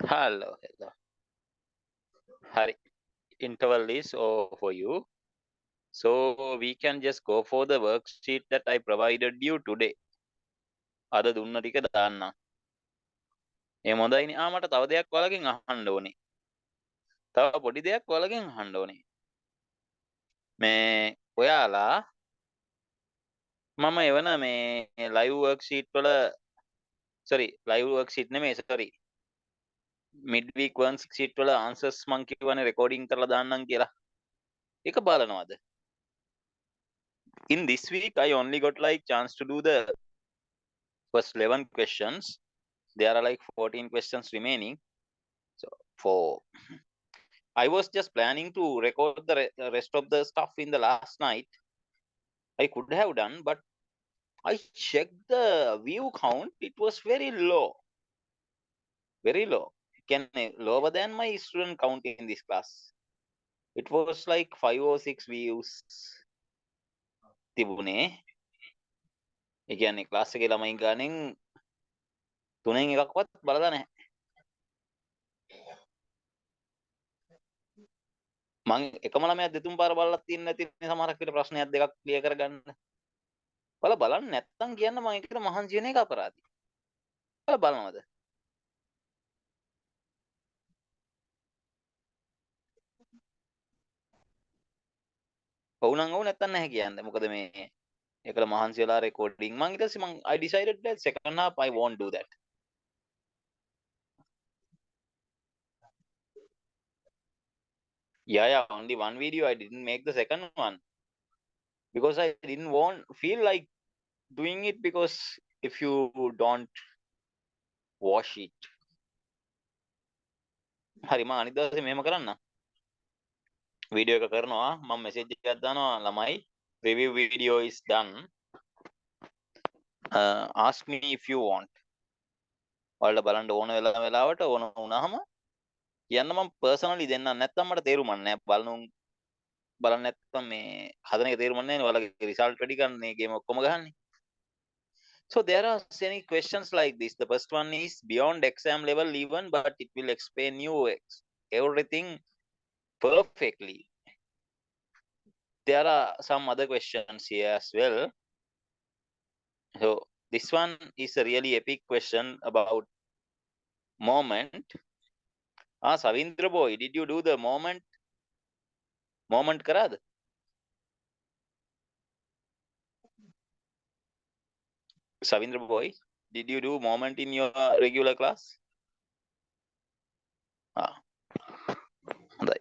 Hello, hello. Hari, interval is over for you. So we can just go for the worksheet that I provided you today. අද දුන්න ටික දාන්න. ඒ හොඳයිනේ. මට තව දෙයක් ඔයාලගෙන් අහන්න ඕනේ. තව පොඩි දෙයක් ඔයාලගෙන් අහන්න ඕනේ. මේ ඔයාලා මම එවන මේ live worksheet වල live worksheet නෙමෙයි midweek worksheet වල answers මං කියවනේ recording කරලා දාන්නම් කියලා. ඒක බලනවද? In this week I only got like chance to do the first 11 questions. There are like 14 questions remaining. So I was just planning to record the rest of the stuff in the last night. I could have done, but I checked the view count. It was very low. Very low. Lower than my student count in this class. It was like 5 or 6 views. තිබුණේ. ඒ කියන්නේ class එකේ ළමයින් ගානෙන් තුනෙන් එකක්වත් බලලා නැහැ. මං එකම ළමයා දෙතුන් පාර බලලා තියෙන නැති සමහරක් විතර ප්‍රශ්නයක් දෙකක් ක්ලියර් කරගන්න. ඔයාලා බලන්නේ නැත්තම් කියන්න මම ඒකට මහන්සි වෙන එක අපරාධයි. ඔයාලා බලනවද? ඔව් නම් ඔව් නැත්තම් නැහැ කියන්න. මොකද මේ ඒකට මහන්සි වෙලා රෙකෝඩින් මං ඊට පස්සේ I decided that second half I won't do that. Yeah, only one video. I didn't make the second one because I didn't feel like doing it, because if you don't watch it. හරි මම අනිත් දවසේ මෙහෙම කරන්න. Video එක කරනවා මම message එකක් දානවා ළමයි review video is done. Ask me if you want. ඔයාලට බලන්න ඕන වෙලාවට ඕන වුණාම කියන්න මම personally දෙන්නම්. නැත්තම් මට තේරුමක් නැහැ. බලන්න නැත්තම් මේ හදන එක තේරුමක් නැහැ නේ. ඔයාලගේ result වැඩි ගන්න ගේම ඔක්කොම ගහන්නේ. So there are many questions like this. The first one is beyond exam level even, but it will explain you everything perfectly. There are some other questions here as well. So this one is a really epic question about moment. Savindra boy, did you do the moment කරාද? Savindra boy, did you do moment in your regular class? හොඳයි.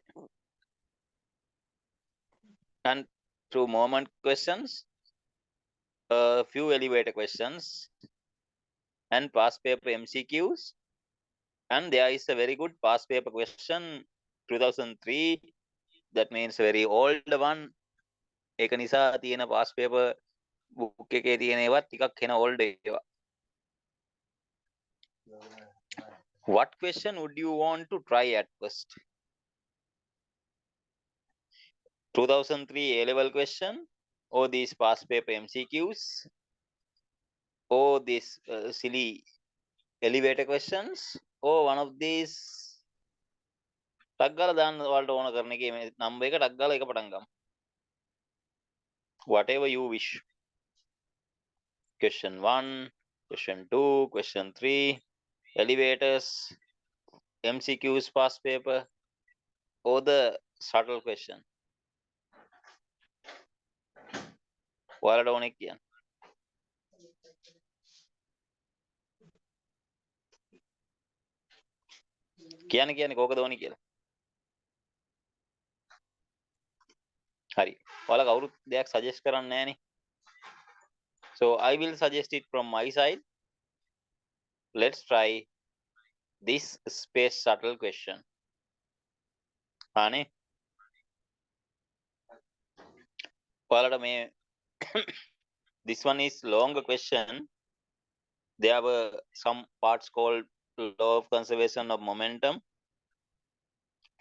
And through moment questions, a few elevator questions and past paper MCQs, and there is a very good past paper question 2003. That means very old one. ඒක නිසා තියෙන past paper book එකේ තියෙන ඒවා ටිකක් එන old ඒවා. What question would you want to try at first? 2003 A-level question, or these past paper MCQs, or these silly elevator questions, or one of these ටක් ගාලා දාන්න ඔයාලට ඕන කරන එකේ මේ නම්බර් එක ටක් ගාලා එක පටන් ගමු. Whatever you wish. Question 1, question 2, question 3, elevators, MCQs, past paper, or the subtle question. ඔයාලට ඕනේ කියන්න. කියන්නේ කෝකද ඕනේ කියලා. හරි. ඔයාලා කවුරුත් දෙයක් සජෙස්ට් කරන්නේ නැහනේ. So I will suggest it from my side. Let's try this space shuttle question. Hani? This one is longer question. There were some parts called law of conservation of momentum,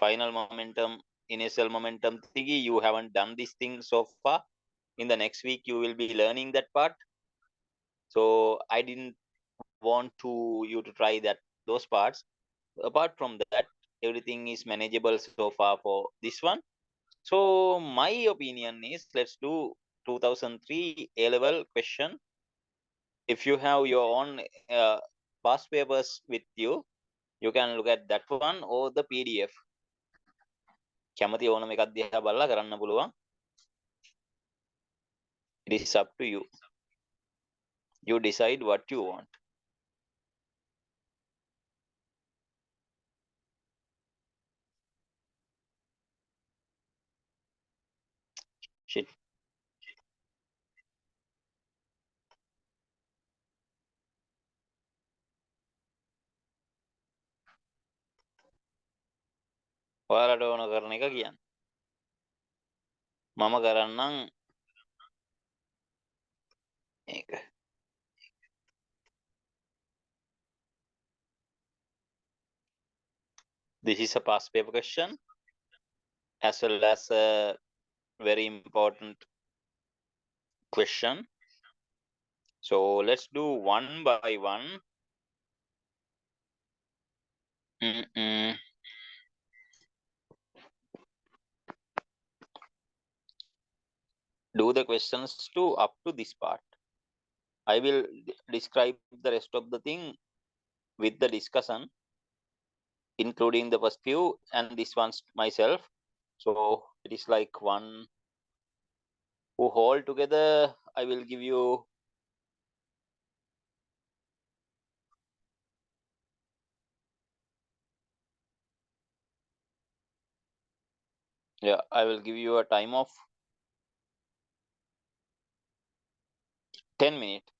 final momentum, initial momentum thingy. You haven't done this thing so far. In the next week you will be learning that part. So I didn't want you to try those parts. apart from that, everything is manageable so far for this one. So my opinion is, let's do 2003 A level question. If you have your own past papers with you, you can look at that one or the PDF. කැමති ඕනම එකක් දිහා බලලා කරන්න පුළුවන්. It is up to you. You decide what you want. Shit. ඔයාලට ඕන කරන එක කියන්න. මම කරන්නම් මේක. This is a past paper question as well as a very important question. So let's do one by one. Do the questions to up to this part. I will describe the rest of the thing with the discussion, including the first few and this one's myself. So it is like one who hold together. I will give you I will give you a time of 10 minutes.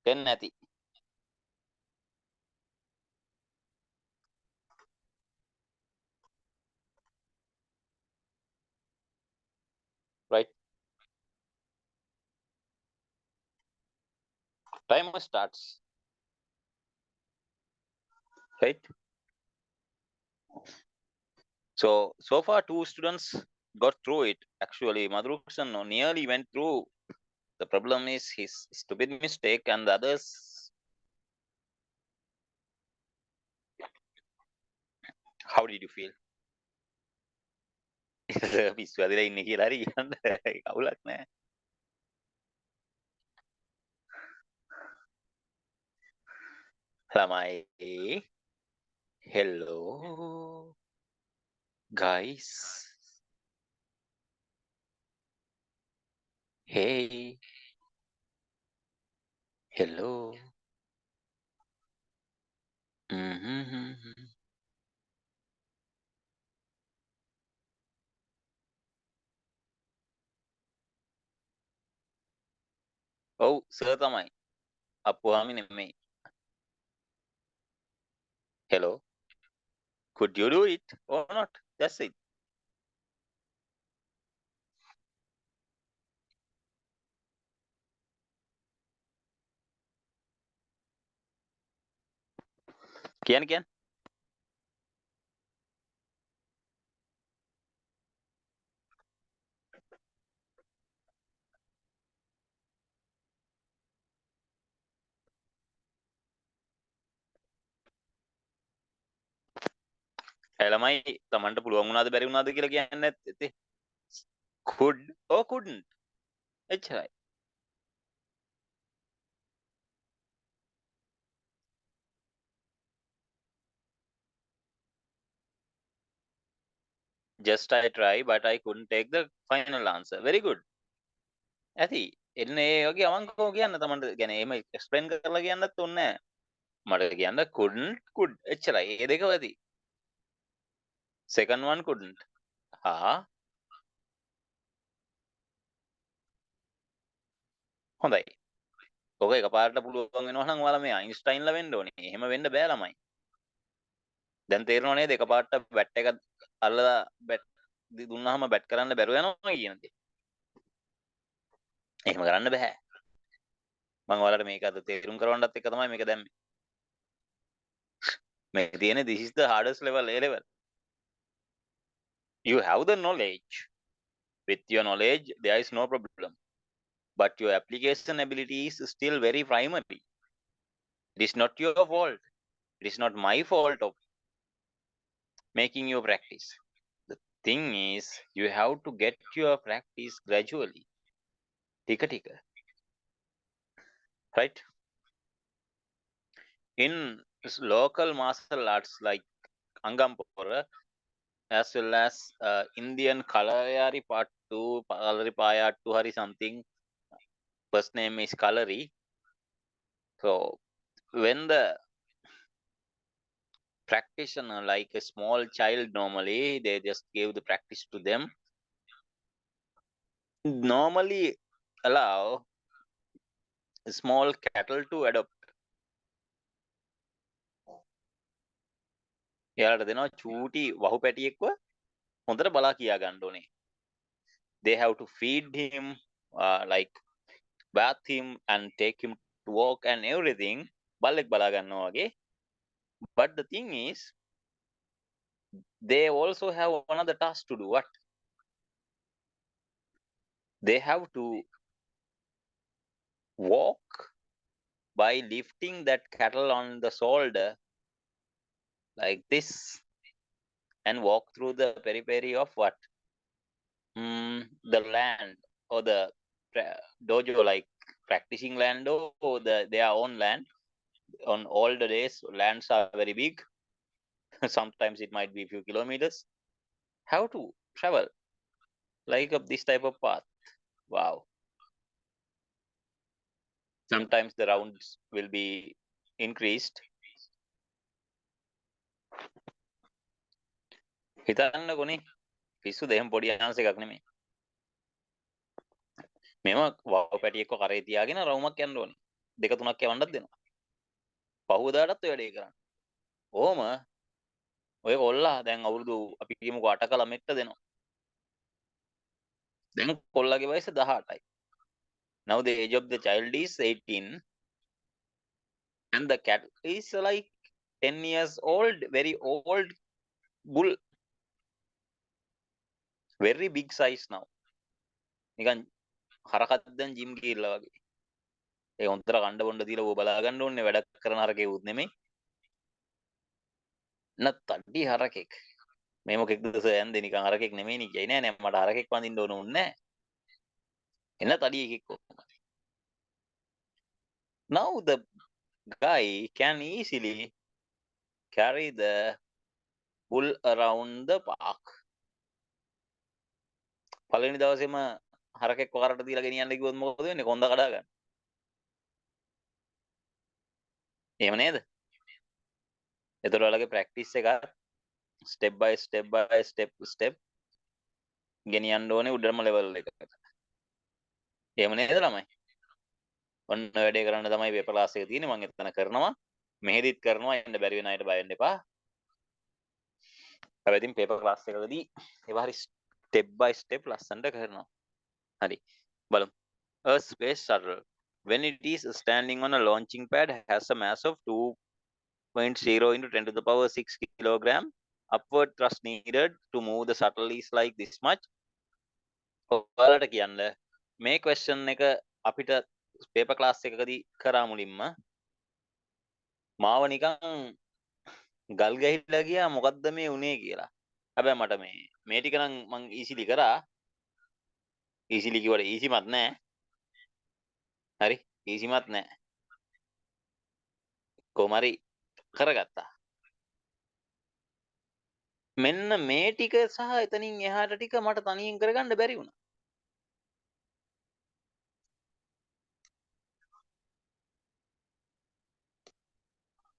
10 නැති. Right? Timer starts. Right? So far 2 students got through it. Actually, Madhursan nearly went through. The problem is his stupid mistake, and the others. How did you feel? පිස්සු ඇදලා ඉන්නේ කියලා හරි කියන්න කවුලක් නැහැ. ළමයි, hello guys, hey, hello. ඔව් sir තමයි. අප්පුහාමි නෙමෙයි. Hello. Could you do it or not? That's it. කියන්න. ළමයි තමන්ට පුළුවන් වුණාද බැරි වුණාද කියලා කියන්න නැත්තේ. Could or couldn't. එච්චරයි. Just I try, but I couldn't take the final answer. Very good. ඇති. එන්න ඒ වගේ අවංකව කියන්න තමන්ට ගැන එහෙම එක්ස්ප්ලেইন කරලා කියන්නත් ඕනේ නැහැ. මට කියන්න couldn't, could එච්චරයි. ඒ දෙක වැදි. Second one couldn't. හොඳයි. ඔක එකපාරට පුළුවන් වෙනවා නම් ඔයාලා මේ අයින්ස්ටයින්ලා වෙන්න ඕනේ. එහෙම වෙන්න බෑ ළමයි. දැන් තේරෙනව නේද එකපාරට බැට් එක අල්ලලා බැට් දුන්නාම බැට් කරන්න බැරුව යනවා කියන දේ. එහෙම කරන්න බෑ. මම ඔයාලට මේක අද තේරුම් කරවන්නත් එක තමයි මේක දැම්මේ. මේ තියෙන්නේ this is the hardest level, A level. You have the knowledge. With your knowledge there is no problem. But your application ability is still very primary. It is not your fault. It is not my fault of making you practice. The thing is, you have to get your practice gradually. Tika tika. Right? In local martial arts like Angampura, as well as Indian Kalayari part 2, Kalari Paya 2 hari something, first name is Kalari. So when the practitioner, like a small child, normally they just give the practice to them, normally allow small cattle to adopt. එයාලට දෙනවා චූටි වහු පැටියෙක්ව හොඳට බලා කියා ගන්න ඕනේ. They have to feed him, like bath him and take him to walk and everything. බල්ලෙක් බලා ගන්නවා වගේ. But the thing is, they also have another task to do. What? They have to walk by lifting that cattle on the shoulder like this and walk through the periphery of what? The land or the dojo, like practicing land or their own land. On older days, lands are very big. Sometimes it might be a few kilometers. How to travel like up this type of path? Wow. Sometimes the rounds will be increased. හිතන්නකොනේ පිස්සු දෙහම පොඩි ආන්ස එකක් නෙමෙයි. මෙම වව පැටියෙක්ව කරේ තියාගෙන රවුමක් යන්න ඕනේ. දෙක තුනක් යවන්නත් දෙනවා. පහුවදාටත් ඔය වැඩේ කරන්න. ඕම ඔය කොල්ලා දැන් අවුරුදු අපි කියමුකෝ 8ක ළමෙක්ට දෙනවා. දැන් කොල්ලගේ වයස 18යි. Now the age of the child is 18 and the cat is like 10 years old, very old bull, very big size now. නිකන් හරකත් දැන් ජිම් ගිහිල්ලා වගේ. ඒ හොන්තර කණ්ඩ බොණ්ඩ දීලා ඕව බලා ගන්න ඕනේ වැඩ කරන හරකෙවුත් නෙමෙයි. තඩි හරකෙක්. මේ මොකෙක්ද සයන්ද නිකන් හරකෙක් නෙමෙයි නේ කියයි නෑ මට හරකෙක් වඳින්න ඕන උන්නේ නෑ. එන්න තඩි එකෙක් කොහොමද? Now the guy can easily carry the bull around the park. පළවෙනි දවසේම හරකෙක් වකරට දීලා ගෙනියන්න කිව්වොත් මොකද වෙන්නේ? කොන්ද කඩා ගන්න. එහෙම නේද? ඒතර ඔයාලගේ ප්‍රැක්ටිස් එක ස්ටෙප් බයි ස්ටෙප් ගෙනියන්න ඕනේ උඩරම ලෙවල් එකට. එහෙම නේද ළමයි? ඔන්න වැඩේ කරන්න තමයි පේපර් ක්ලාස් එක තියෙන්නේ. මම එතන කරනවා. මෙහෙදිත් කරනවා. එන්න බැරි වෙන අයට බය වෙන්න එපා. හැබැයි ඉතින් පේපර් ක්ලාස් එකකදී ඒවා හරි ස්ටෙප් බයි ස්ටෙප් ලස්සනට කරනවා. හරි. බලමු. A space shuttle, when it is standing on a launching pad, has a mass of 2.0 into 10 to the power 6 kilogram. Upward thrust needed to move the shuttle is like this much. ඔයාලට කියන්න මේ question එක අපිට paper class එකකදී කරා මුලින්ම මාව නිකන් ගල් ගැහිලා ගියා මොකද්ද මේ උනේ කියලා. හැබැයි මට මේ ටික නම් මං ඊසිලි කරා. ඊසිලි කිව්වට ඊසිමත් නෑ. හරි ඊසිමත් නෑ. කොහමරි කරගත්තා. මෙන්න මේ ටික සහ එතනින් එහාට ටික මට තනියෙන් කරගන්න බැරි වුණා.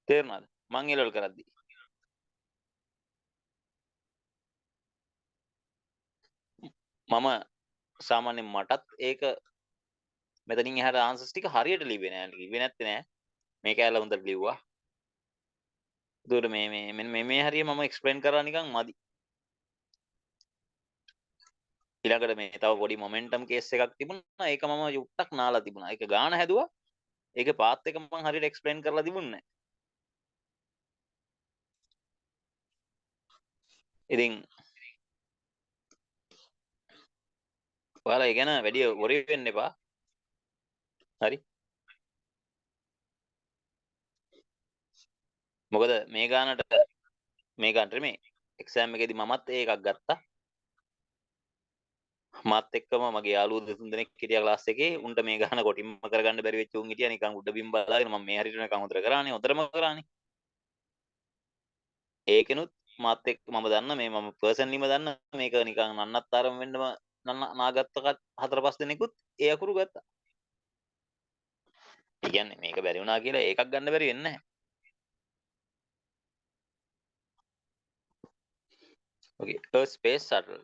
තේරුණාද? මං ඒ ලෙවල් කරද්දි. මම සාමාන්‍යයෙන් මටත් ඒක මෙතනින් එහාට ආන්සර්ස් ටික හරියට ලිව්වේ නෑ. ලිව්වේ නැත්තේ නෑ. මේ කෑල්ල හොඳට ලිව්වා. ඒකට මේ හරිය මම එක්ස්ප්ලেইন කරා නිකන් මදි. ඊළඟට මේ තව පොඩි මොමන්ටම් කේස් එකක් තිබුණා. ඒක මම යුක්ටක් නාලා තිබුණා. ඒක ගාන හැදුවා. ඒකේ පාත් එක මම හරියට එක්ස්ප්ලেইন කරලා තිබුණේ නෑ. ඉතින් ඔයාලා ඒ ගැන වැඩි වොරි වෙන්න එපා. හරි. මොකද මේ ගානට මේ ගානට මේ එක්සෑම් එකේදී මමත් ඒකක් ගත්තා. මාත් එක්කම මගේ යාළුවෝ දෙතුන් දෙනෙක් හිටියා ක්ලාස් එකේ. උන්ට මේ ගාන කොටින්ම කරගන්න බැරි වෙච්ච උන් හිටියා නිකන් උඩ බිම් බලාගෙන මම මේ හරියට නිකන් උතර කරානේ උතරම කරානේ. ඒකෙනුත් මාත් එක්ක මම දන්න මේ මම පර්සනලිම දන්න මේක නිකන් නන්නත්තරම වෙන්නම නාගත්ත හතර පහ දෙනෙකුත් ඒ අකුරු ගත්තා. ඒ කියන්නේ මේක බැරි වුණා කියලා ඒකක් ගන්න බැරි වෙන්නේ නැහැ. Okay, a space shuttle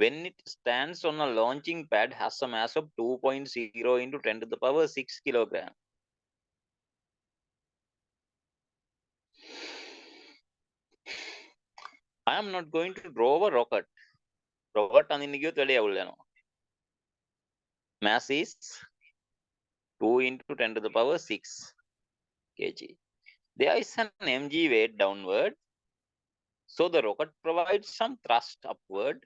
when it stands on a launching pad has a mass of 2.0 into 10 to the power 6 kilogram. I am not going to draw a rocket. Rocket අඳින්න ගියොත් වැඩේ අවුල් යනවා. Mass is 2 into 10 to the power 6 kg. There is an mg weight downward, so the rocket provides some thrust upward.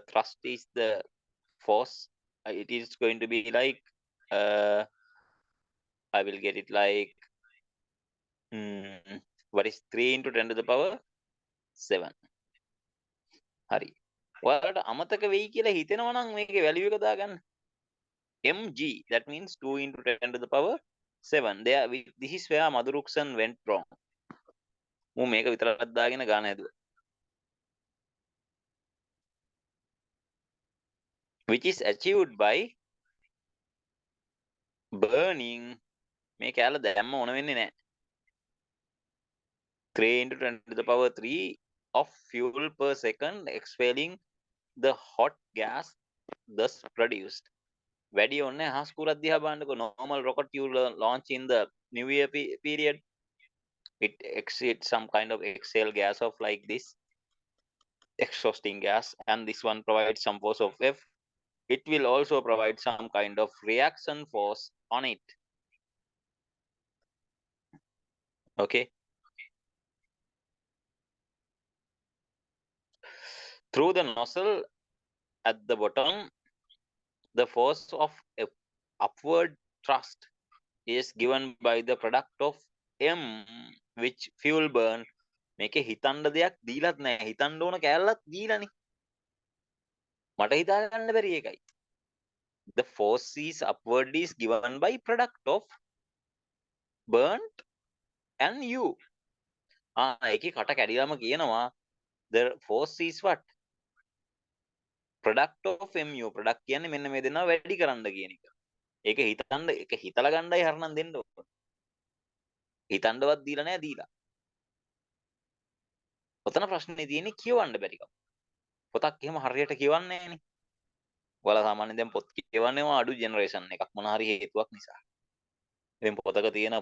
Thrust is the force. It is going to be like I will get it like what is 3 into 10 to the power 7. හරි. ඔයාලට අමතක වෙයි කියලා හිතෙනවා නම් මේකේ value එක දාගන්න. mg, that means 2 into 10 to the power 7. This is where Madhuruksan went wrong. මම මේක විතරක් දාගෙන ගාන හැදුවා. Which is achieved by burning මේ කැල දැම්ම ඕන වෙන්නේ නැහැ. 3 into 10 to the power 3 of fuel per second expelling the hot gas thus produced. වැඩි ඕනේ හස්කුරක් දිහා බලන්නකො. normal rocket you launch in the new year period, it exceeds some kind of exhale gas of like this exhausting gas, and this one provides some force of F. It will also provide some kind of reaction force on it. Okay, through the nozzle at the bottom, the force of upward thrust is given by the product of M, which fuel burn. මේකේ හිතන්න දෙයක් දීලත් නැහැ. හිතන්න ඕන කැලලත් දීලානේ. මට හිතා ගන්න බැරි එකයි. The force is upward is given by product of burnt and U. ඒකේ කට කැඩිලාම කියනවා the force is what? Product of MU. product කියන්නේ මෙන්න මේ දෙනවා වැඩි කරන්න කියන එක. ඒක හිතන්න ඒක හිතලා ගන්නයි හරනම් දෙන්න ඕන. හිතන්නවත් දීලා නැහැ දීලා. ඔතන ප්‍රශ්නේ තියෙන්නේ කියවන්න බැරිකම. පොතක් එහෙම හරියට කියවන්නේ නැහනේ. ඔයාලා සාමාන්‍යයෙන් දැන් පොත් කියවන්නේම අඩු ජෙනරේෂන් එකක් මොන හරි හේතුවක් නිසා. ඉතින් පොතක තියෙන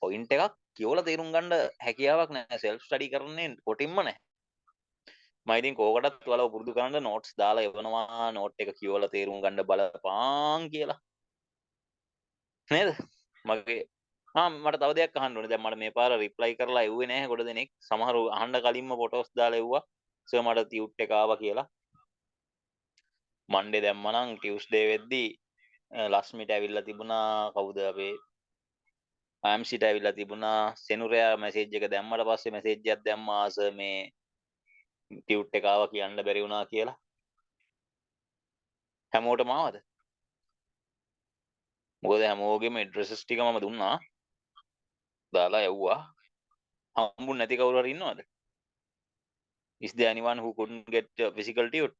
පොයින්ට් එකක් කියවලා තේරුම් ගන්න හැකියාවක් නැහැ. self study කරන්නේ කොටින්ම නැහැ. මම ඉතින් කෝකටත් ඔයාලා පුරුදු කරන්න notes දාලා එවනවා. note එක කියවලා තේරුම් ගන්න බලපාන් කියලා. නේද? මගේ මට තව දෙයක් අහන්න ඕනේ. දැන් මට මේ පාර රිප්ලයි කරලා එව්වේ නැහැ ගොඩ දෙනෙක්. සමහරව අහන්න කලින්ම ෆොටෝස් දාලා එව්වා. සර් මට ටියුට් එක ආවා කියලා. මන්ඩේ දැම්මා නම් ටියුස්ඩේ වෙද්දී ලක්ෂ්මිට ඇවිල්ලා තිබුණා. කවුද අපේ ආම්සිට ඇවිල්ලා තිබුණා. සෙනුරයා මැසේජ් එක දැම්මට පස්සේ මැසේජ් එකක් දැම්මා සර් මේ ටියුට් එක ආවා කියන්න බැරි වුණා කියලා. හැමෝටම ආවද? මොකද හැමෝගෙම ඇඩ්‍රසස් ටික මම දුන්නා. දාලා යවුවා. හම්බුනේ නැති කවුරු හරි ඉන්නවද? Is there anyone who couldn't get a physical tute?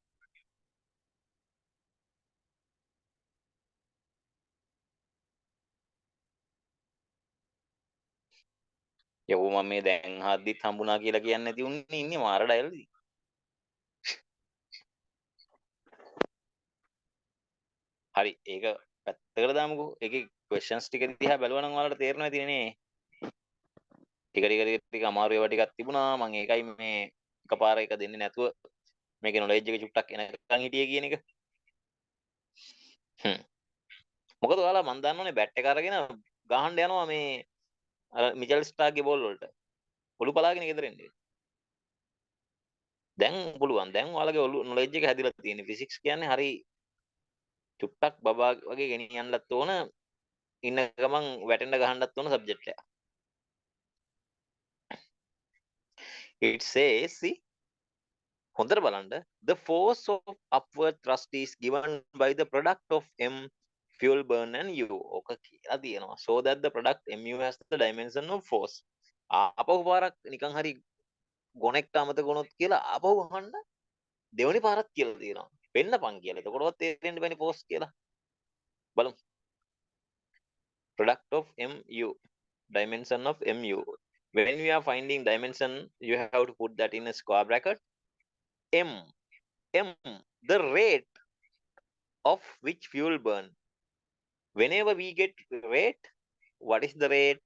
යවෝ මම මේ දැන් හද්දිත් හම්බුණා කියලා කියන්නේ නැති උන්නේ ඉන්නේ මාර ඩයල්දී. හරි ඒක පැත්තකට දාමුකෝ. ඒකේ questions ටික දිහා බැලුවා නම් ඔයාලට තේරෙනවා තියෙන්නේ. ටික අමාරු ඒවා ටිකක් තිබුණා. මම ඒකයි මේ එකපාර එක දෙන්නේ නැතුව මේකේ knowledge එක චුට්ටක් එනකන් හිටියේ කියන එක. මොකද ඔයාලා මන් දන්නවනේ බැට් එක අරගෙන ගහන්න යනවා මේ අර මිචෙල් ස්ටාර්ක්ගේ බෝල් වලට. ඔලු පලාගෙන ගෙදර එන්නේ. දැන් පුළුවන්. දැන් ඔයාලගේ ඔලු knowledge එක හැදිලා තියෙන්නේ. ෆිසික්ස් කියන්නේ හරි චුට්ටක් බබා වගේ ගෙනියන්නත් ඕන. ඉන්න ගමන් වැටෙන්න ගහන්නත් උන සබ්ජෙක්ට් එක. It says, see, හොඳට බලන්න, the force of upward thrust is given by the product of m fuel burn and u. ඕක කියලා තියෙනවා. So that the product mu has the dimension of force. ආපහු පාරක් නිකන් හරි ගොනෙක්ට අමතක වුණොත් කියලා ආපහු අහන්න දෙවෙනි පාරක් කියලා තියෙනවා. වෙන්නපන් කියලා. එතකොටවත් තේරෙන්න බෑනේ force කියලා. බලමු. Product of mu, dimension of mu. When we are finding dimension, you have to put that in a square bracket. M, the rate of which fuel burn. Whenever we get rate, what is the rate?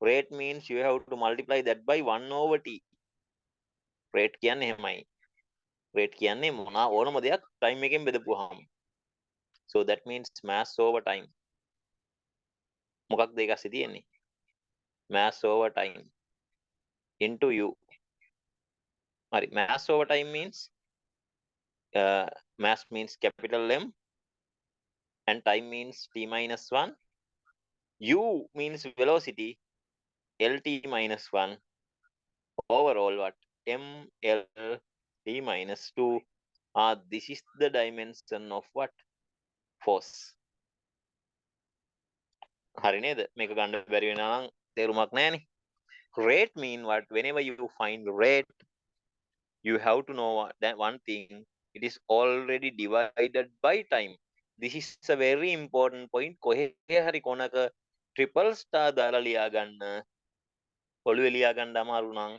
Rate means you have to multiply that by 1 over t. Rate කියන්නේ එහෙමයි. Rate කියන්නේ මොනවා ඕනම දෙයක් time එකෙන් බෙදපුවාම. So that means mass over time. මොකක්ද ඒක ඇස්සේ තියෙන්නේ? Mass over time into u. හරි, mass over time means mass means capital M and time means t minus 1. U means velocity, lt minus 1. Overall what? mlt minus 2. This is the dimension of what? Force. හරි නේද? මේක ගන්න බැරි වෙනවා නම් තේරුමක් නැහැනේ. Rate mean what? Whenever you find rate, you have to know that one thing. It is already divided by time. This is a very important point. කොහේ හරි කොනක triple star දාලා ලියා ගන්න. ඔළුවේ ලියා ගන්න අමාරු නම්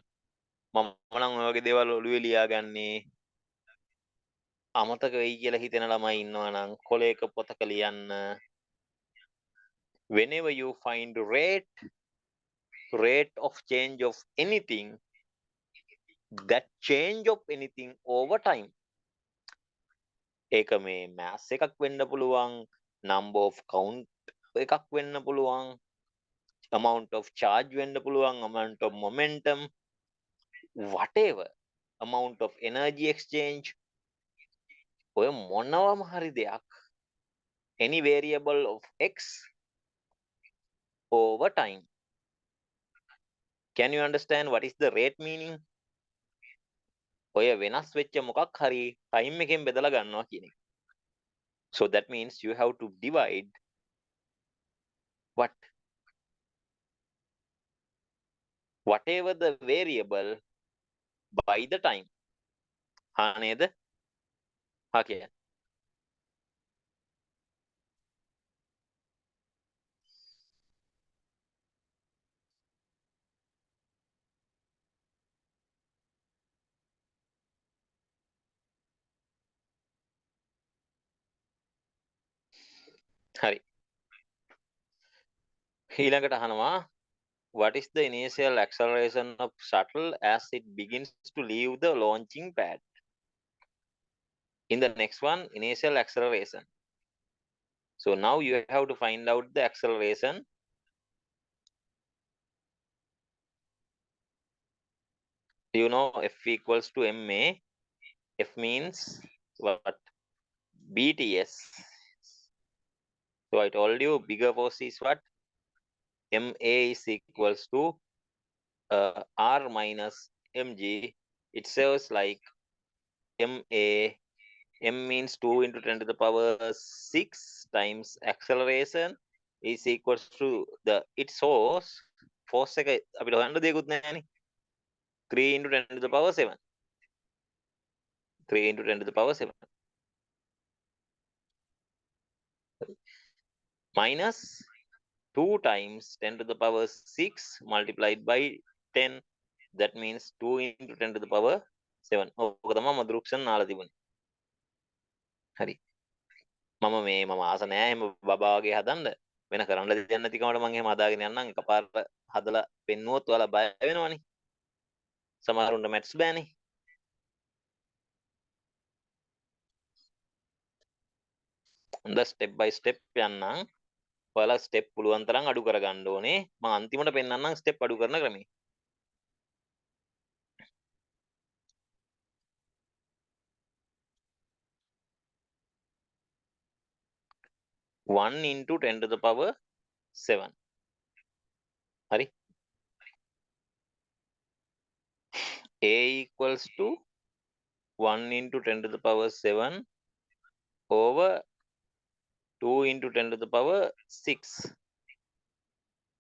මම නම් ඔය වගේ දේවල් ඔළුවේ ලියා ගන්නේ අමතක වෙයි කියලා හිතෙන ළමයි ඉන්නවා නම් කොලයක පොතක ලියන්න. Whenever you find rate of change of anything, that change of anything over time, ඒක මේ mass එකක් වෙන්න පුළුවන්, number of count එකක් වෙන්න පුළුවන්, amount of charge වෙන්න පුළුවන්, amount of momentum, whatever, amount of energy exchange, ඔය මොනවම හරි දෙයක්, any variable of x over time. Can you understand what is the rate meaning? ඔය වෙනස් වෙච්ච මොකක් හරි time එකෙන් බෙදලා ගන්නවා කියන එක. So that means you have to divide what? Whatever the variable by the time. හා නේද? හා කියන්න. හරි. ඊළඟට අහනවා, what is the initial acceleration of shuttle as it begins to leave the launching pad? In the next one, initial acceleration. So now you have to find out the acceleration. You know F equals to ma. F means what? BTS. So I told you bigger force is what? ma is equals to r minus mg. It serves like ma. M means 2 into 10 to the power 6 times acceleration is equals to the its source force එක අපිට හොයන්න දෙයක්වත් නැහැනේ. 3 into 10 to the power 7. 3 into 10 to the power 7 minus 2 times 10 to the power 6 multiplied by 10. That means 2 into 10 to the power 7. ඕක තමයි මදුරුක්ෂන් නාලා තිබුණේ. හරි. මම ආස නෑ එහෙම බබා වගේ හදන්න. වෙන කරන්න දෙයක් නැතිකමට මම එහෙම හදාගෙන යන්නම්. එකපාරට හදලා පෙන්නුවොත් ඔයාලා බය වෙනවනේ. සමහරුන්ට මැත්ස් බෑනේ. හොඳ ස්ටෙප් බයි ස්ටෙප් යන්නම්. ඔයාලා ස්ටෙප් පුළුවන් තරම් අඩු කරගන්න ඕනේ. මම අන්තිමට පෙන්නන්නම් ස්ටෙප් අඩු කරන ක්‍රමය. One into 10 to the power 7. Hari. A equals to 1 into 10 to the power 7 over 2 into 10 to the power 6.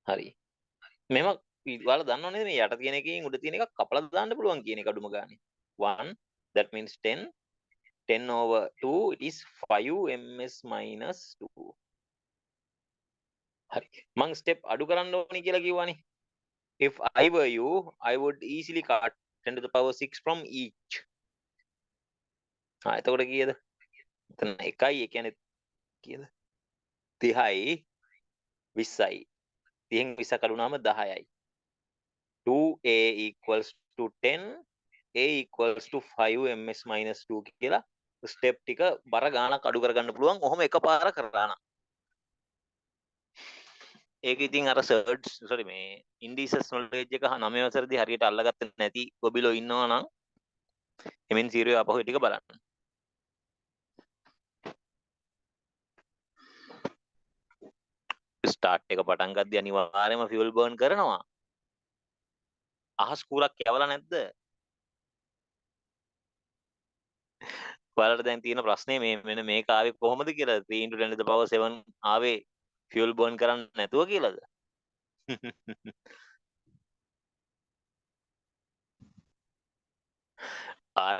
Hari. මෙම ඔයාලා දන්නව නේද මේ යට තියෙන එකකින් උඩ තියෙන එක කපලා දාන්න පුළුවන් කියන එක අඩුම ගානේ. 1 that means 10. 10 over 2 it is 5 ms minus 2. හරි. මං step අඩු කරන්න ඕනි කියලා කිව්වනේ. If I were you, I would easily cut 10 to the power 6 from each. එතකොට කීයද? එතන 1යි ඒ කියන්නේ කීයද? 30යි 20යි. 30න් 20 කඩුනාම 10යි. 2a equals to 10, a equals to 5 ms minus 2 කියලා ස්ටෙප් ටික බර ගානක් අඩු කරගන්න පුළුවන්. ඔහොම එකපාර කරලා නම්. ඒක ඉතින් අර සර්ඩ්ස් සෝරි මේ ඉන්ඩිසස් නොලෙජ් එක 9 වසරේදී හරියට අල්ලගත්තේ නැති ගොබිලෝ ඉන්නවා නම් එමෙන් සීරියෝ අපහු ටික බලන්න. ස්ටාර්ට් එක පටන් ගද්දී අනිවාර්යයෙන්ම ෆියුල් බර්න් කරනවා. අහස් කුරක් යවලා නැද්ද? ඔයාලට දැන් තියෙන ප්‍රශ්නේ මේ මෙන්න මේක ආවේ කොහොමද කියලා 3 into 10 to the power 7 ආවේ ෆියුල් බර්න් කරන්න නැතුව කියලාද?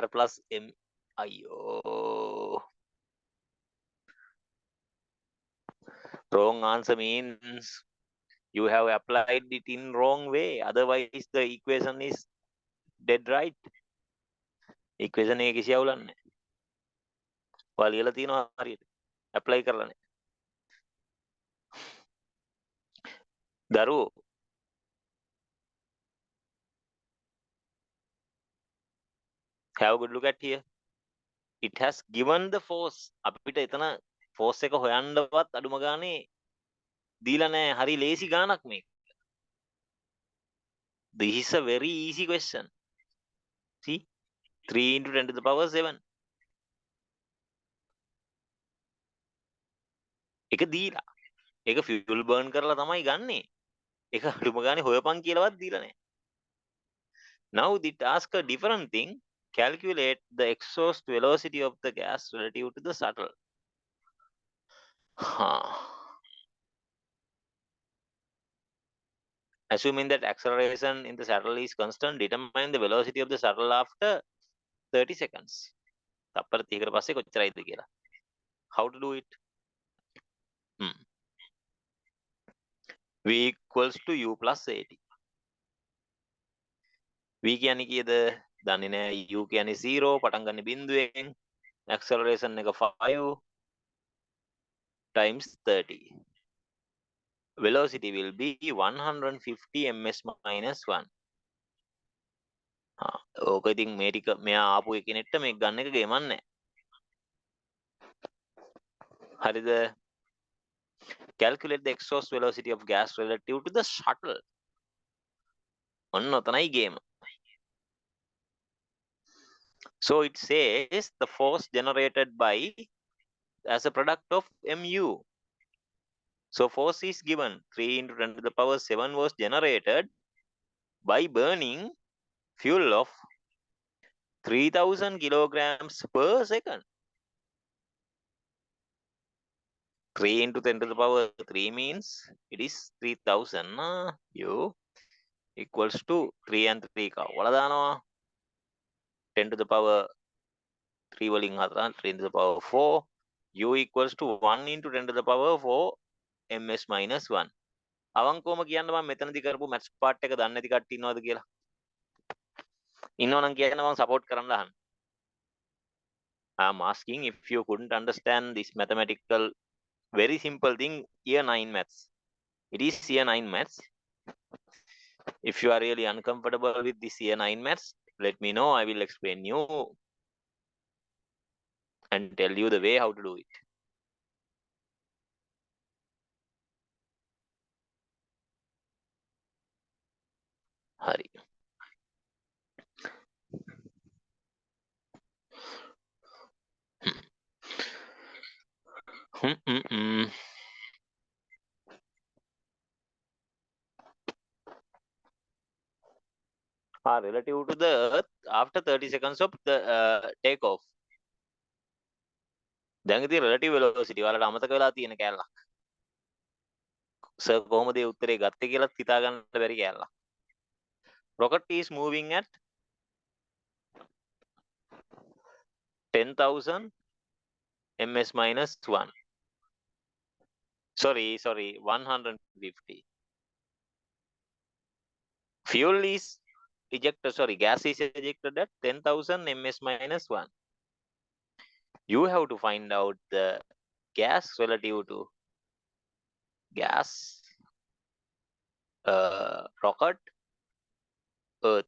R plus M අයියෝ wrong answer means you have applied it in wrong way, otherwise the equation is dead right. equation එක කිසි අවුලක් නැහැ. ඔයාලා ලියලා තියෙනවා හරියට apply කරලා නැහැ. දරුවෝ have a good look at here. It has given the force. අපිට එතන force එක හොයන්නවත් අඩුම ගානේ දීලා නැහැ. හරි ලේසි ගානක් මේක. This is a very easy question. See? 3 into 10 to the power 7. එක දීලා. ඒක fuel burn කරලා තමයි ගන්නෙ. ඒක අඩුම ගානේ හොයපන් කියලාවත් දීලා නැහැ. Now it asks a different thing. Calculate the exhaust velocity of the gas relative to the shuttle. Assuming that acceleration in the shuttle is constant, determine the velocity of the shuttle after 30 seconds. තප්පර 30කට පස්සේ කොච්චරයිද කියලා. How to do it? V equals to U plus 80. V කියන්නේ කීයද? දන්නේ නැහැ. U කියන්නේ 0 පටන් ගන්න බිඳුවෙන්. acceleration එක 5 times 30. Velocity will be 150 ms minus 1. ඕක ඉතින් මේ ටික මෙයා ආපු එකෙනෙක්ට මේක ගන්න එක ගේමක් නැහැ. හරිද? Calculate the exhaust velocity of gas relative to the shuttle. ඔන්න ඔතනයි ගේම. So it says the force generated by as a product of mu. So force is given 3 into 10 to the power 7 was generated by burning fuel of 3000 kilograms per second. 3 into 10 to the power 3 means it is 3000 u equals to 3 and 3 කවලා දානවා 10 to the power 3 වලින් 4 3 to the power 4 u equals to 1 into 10 to the power 4 ms minus 1. අවංකවම කියන්න මම මෙතනදී කරපු maths part එක දන්නේ නැති කට්ටිය ඉන්නවද කියලා? ඉන්නවනම් කියන්න මම සපෝට් කරන්න අහන්න. I'm asking if you couldn't understand this mathematical very simple thing, year 9 maths. It is year 9 maths. If you are really uncomfortable with this year 9 maths, let me know. I will explain you and tell you the way how to do it. Hari. are relative to the Earth after 30 seconds of the takeoff. දැන් ඉතින් relative velocity වලට අමතක වෙලා තියෙන කැලලක්. Sir කොහොමද ඒ උත්තරේ ගත්තේ කියලා හිතා ගන්න බැරි කැලලක්. Rocket is moving at 10,000 ms minus 1. Sorry, 150. Fuel is ejected, gas is ejected at 10,000 ms minus 1. You have to find out the gas relative to gas, rocket, Earth.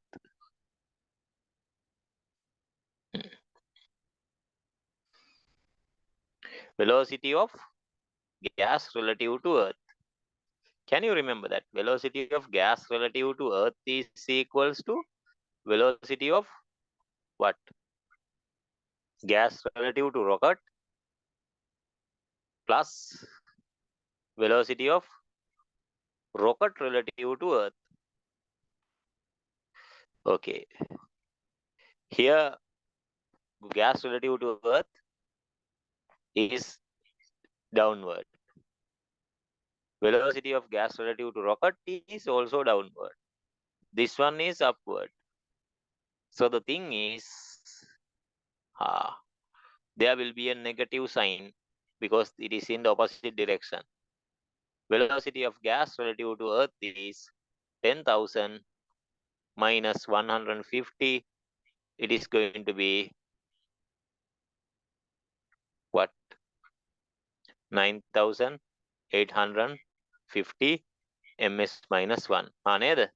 Velocity of gas relative to Earth. Can you remember that? Velocity of gas relative to Earth is equals to velocity of what? Gas relative to rocket plus velocity of rocket relative to Earth. Okay. Here, gas relative to Earth is downward. Velocity of gas relative to rocket is also downward. This one is upward. So the thing is, there will be a negative sign because it is in the opposite direction. Velocity of gas relative to Earth is 10,000 minus 150. It is going to be what? 9,850 ms minus 1. නේද?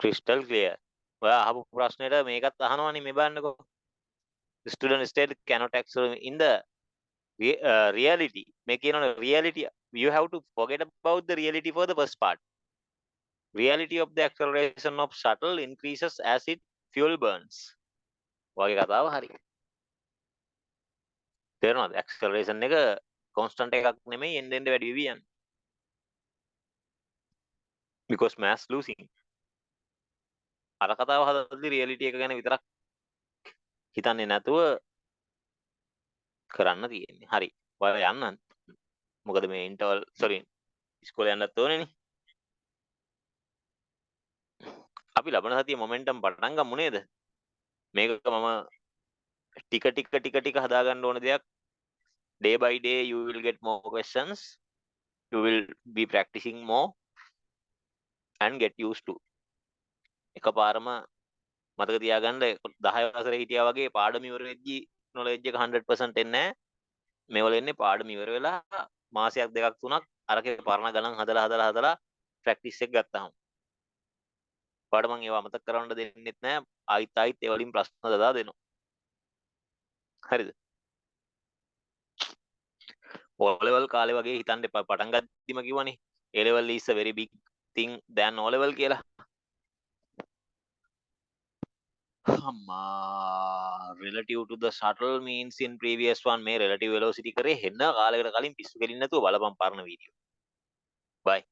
crystal clear. ඔයා අහපු ප්‍රශ්නෙට මේකත් අහනවනේ මේ බලන්නකෝ. Student state cannot actually in the reality. මේ කියනවනේ reality. You have to forget about the reality for the first part. Reality of the acceleration of shuttle increases as it fuel burns. වගේ කතාව හරි. තේරෙනවද? acceleration එක constant එකක් නෙමෙයි end end වැඩි වෙවි යන්නේ. Because mass losing. අර කතාව හදද්දි reality එක ගැන විතරක් හිතන්නේ නැතුව කරන්න තියෙන්නේ. හරි. ඔයාලා යන්න. මොකද මේ interval ඉස්කෝලේ යන්නත් ඕනේනේ. අපි ලබන සතිය මොමන්ටම් පටන් ගමු නේද? මේක මම ටික හදා ගන්න ඕන දෙයක්. Day by day you will get more questions. You will be practicing more and get used to. එකපාරම මතක තියාගන්න 10 වසරේ හිටියා වගේ පාඩම ඉවර වෙද්දී knowledge එක 100% එන්නේ නැහැ. මේවල එන්නේ පාඩම ඉවර වෙලා මාසයක් දෙකක් තුනක් අරකේ පරණ ගණන් හදලා practice එක ගත්තාම. පාඩම මම ඒවා අමතක කරවන්න දෙන්නෙත් නැහැ. ආයිත් ඒ වලින් ප්‍රශ්න දදා දෙනවා. හරිද? O level කාලේ වගේ හිතන්න එපා. පටන් ගත්තීම කිව්වනේ. A level is a very big thing than O level කියලා. Relative to the shuttle means in previous one මේ relative velocity කරේ හෙන්න කාලයකට කලින් පිස්සු කෙලින්න නැතුව බලපන් පරණ වීඩියෝ. Bye.